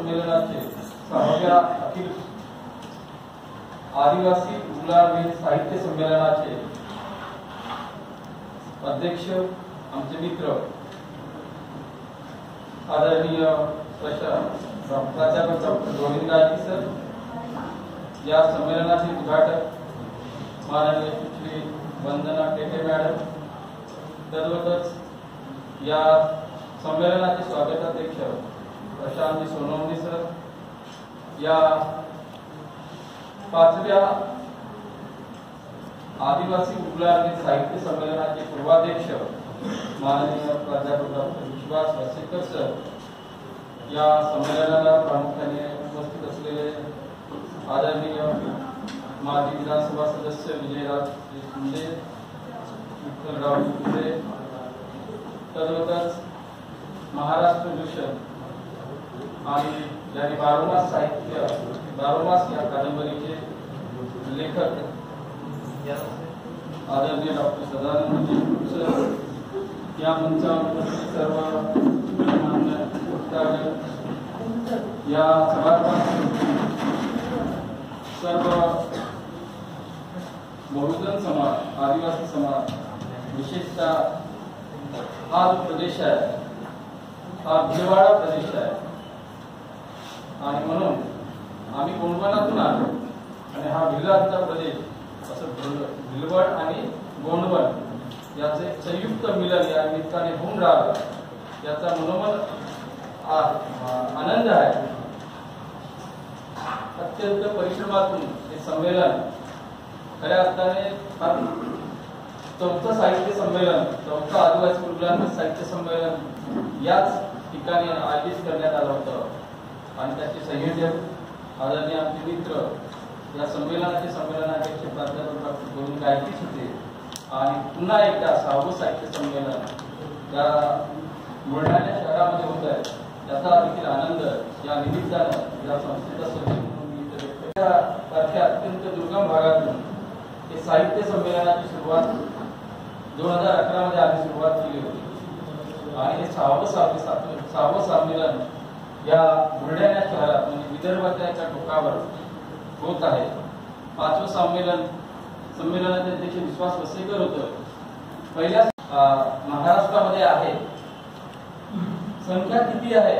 संमेलनाचे 6व्या अखिल आदिवासी उल्हारविहीन साहित्य संमेलनाचे अध्यक्ष आमचे मित्र आदरणीय प्राध्यापक डॉक्टर गोविंदराजी सर, या संमेलनाचे उद्घाटक माननीय श्री वंदना टेके मॅडम, तद्वतच या संमेलनाचे स्वागताध्यक्ष प्रशांत सोनवणे सर, या 5व्या आदिवासी उल्हारविहीन साहित्य संमेलनाचे पूर्वाध्यक्ष माननीय प्राध्यापक डॉक्टर विश्वास वसेकर सर, या संमेलनाला प्रामुख्याने उपस्थित असलेले आदरणीय माजी विधानसभा सदस्य विजयराज शिंदे, विठ्ठलराव शिंदे, तद्वतच महाराष्ट्र भूषण आणि ज्यांनी बारोमास साहित्य बारोमास या कादंबरीचे लेखक आदरणीय डॉक्टर सदानंद सर, या मंचावर सर्व या सभागृहात सर्व बहुजन समाज, आदिवासी समाज, विशेषतः हा जो प्रदेश आहे हा भिलवाडा प्रदेश आहे आणि म्हणून आम्ही गोंडवनातून आलो आणि हा भिलाचा प्रदेश असं भिलवड आणि गोंडवन याचे संयुक्त मिलन या निमित्ताने होऊन राहिलं, याचा मनोमन आनंद आहे। अत्यंत परिश्रमातून हे संमेलन खऱ्या अर्थाने 4थं साहित्य संमेलन, 4थं आदिवासी उल्हारविहीन साहित्य संमेलन याच ठिकाणी आयोजित करण्यात आलं होतं आणि त्याचे संयोजक आदरणीय आमचे मित्र या संमेलनाध्यक्ष प्राध्यापक डॉक्टर गोविंद गायकीच होते आणि पुन्हा एकदा 6वं साहित्य संमेलन या बुलढाणा शहरामध्ये होत आहे, याचा देखील आनंद या निमित्तानं या संस्थेचा सारख्या अत्यंत दुर्गम भागातून हे साहित्य संमेलनाची सुरुवात 2011 मध्ये आम्ही सुरुवात केली होती आणि हे 6वं संमेलन या बुलढाणा शहरात म्हणजे विदर्भाच्या टोकावर होत आहे। 5वं संमेलनाचे अध्यक्ष विश्वास वसेकर होतं। पहिल्या महाराष्ट्रामध्ये आहे, संख्या किती आहे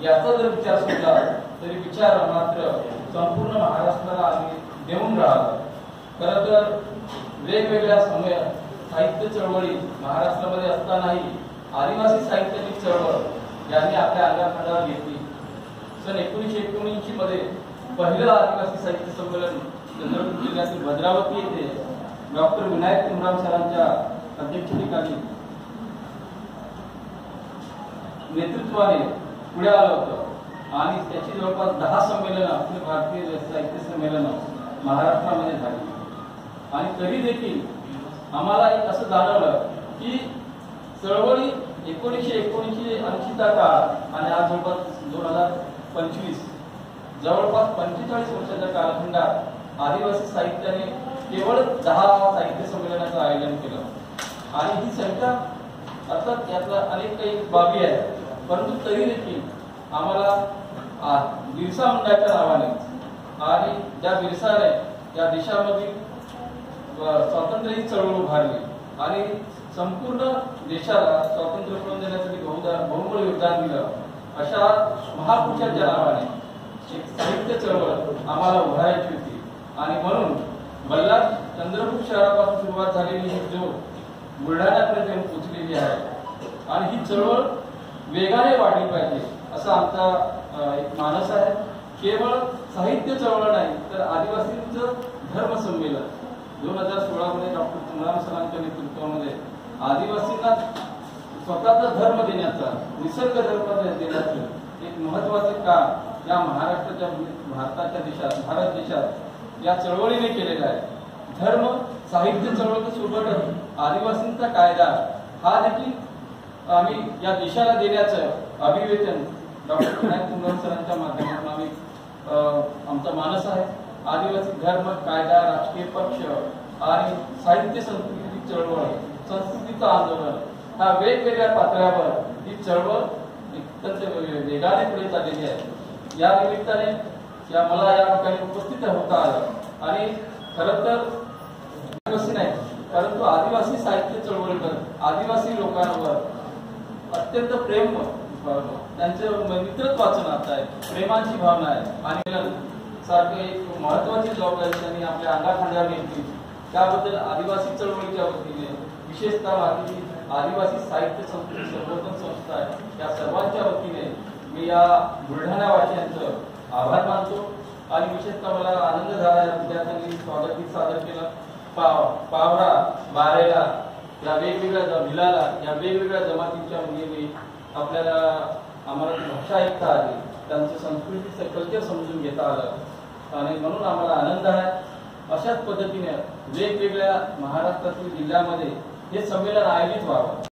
याचा जर विचार सुद्धा तरी विचार मात्र संपूर्ण महाराष्ट्राला आम्ही देऊन राहिलो। खरं तर वेगवेगळ्या साहित्य चळवळी महाराष्ट्रामध्ये असतानाही आदिवासी साहित्याची चळवळ यांनी आपल्या अंगाखांद्यावर घेतली। सन 1979 मध्ये पहिलं आदिवासी साहित्य संमेलन चंद्रपूर जिल्ह्यातील भद्रावती येथे डॉक्टर विनायक तुमराम सरांच्या अध्यक्षतेखाली नेतृत्वाने पुढे आलं होतं आणि त्याची जवळपास 10 संमेलनं आपली भारतीय साहित्य संमेलनं महाराष्ट्रामध्ये झाली आणि तरी देखील आम्हाला असं जाणवलं की चळवळी 1980चा काळ आणि आज जवळपास 2025 जवळपास 45 वर्षाच्या कालखंडात आदिवासी साहित्याने केवळ 10 साहित्य संमेलनाचं आयोजन केलं आणि ही संख्या अर्थात यातला अनेक काही बाबी आहेत, परंतु तरी देखील आम्हाला बिरसा मुंडाच्या नावाने आणि ज्या बिरसाने या देशामधील स्वातंत्र्याची चळवळ उभारली आणि संपूर्ण देशाला स्वातंत्र्य मिळवून देण्यासाठी बहुमोल योगदान दिलं, अशा महापुरुषाच्या नावाने साहित्य चळवळ आम्हाला उभारायची होती आणि म्हणून बल्लाळ चंद्रपूर शहरापासून सुरुवात झालेली ही जो बुलढाण्यापर्यंत येऊन पोहोचलेली आहे आणि ही चळवळ वेगाने वाढली पाहिजे असा आमचा एक मानस आहे। केवळ साहित्य चळवळ नाही तर आदिवासींचं धर्म संमेलन 2016 मध्ये डॉक्टर तुमराम सरांच्या नेतृत्वामध्ये आदिवासींना स्वतःचा धर्म देण्याचा, निसर्ग धर्म देण्याचं एक महत्वाचं काम या महाराष्ट्राच्या भारताच्या देशात भारत देशात या चळवळीने केलेलं आहे। धर्म साहित्य चळवळ सोबतच आदिवासींचा कायदा हा देखील आम्ही या देशाला देण्याचं अभिवेदन डॉक्टर विनायक तुमराम सरांच्या माध्यमातून आम्ही आमचा मानस आहे। आदिवासी धर्म, कायदा, राजकीय पक्ष आणि साहित्य संस्कृती चळवळ, संस्कृतीचं आंदोलन हा वेगवेगळ्या पातळ्यावर ही चळवळ अत्यंत वेगाने पुढे चाललेली आहे या निमित्ताने मला या ठिकाणी उपस्थित होता आलं आणि खरं तर आदिवासी नाही परंतु आदिवासी साहित्य चळवळीकर आदिवासी लोकांवर अत्यंत प्रेम त्यांचं मित्रत्वाचं नातं आहे, प्रेमाची भावना आहे आणि सारखं एक महत्वाची जबाबदारी त्यांनी आपल्या अंगाखांद्यावर घेतली। त्याबद्दल आदिवासी चळवळीच्या वतीने विशेषतः माझी आदिवासी साहित्य संस्कृती संवर्धन संस्था आहे या सर्वांच्या वतीने मी या बुलढाणा वासियांचं आभार मानतो आणि विशेषतः मला आनंद झाला या विद्यार्थ्यांनी स्वागत सादर केलं। पावरा बारेला या वेगवेगळ्या भिलाला या वेगवेगळ्या जमातींच्या मुलींनी आपल्याला आम्हाला भाषा ऐकता आली, त्यांचं संस्कृतीचं कल्चर समजून घेता आलं आणि म्हणून आम्हाला आनंद आहे। अशाच पद्धतीने वेगवेगळ्या महाराष्ट्रातील जिल्ह्यामध्ये हे संमेलन आयोजित व्हावं।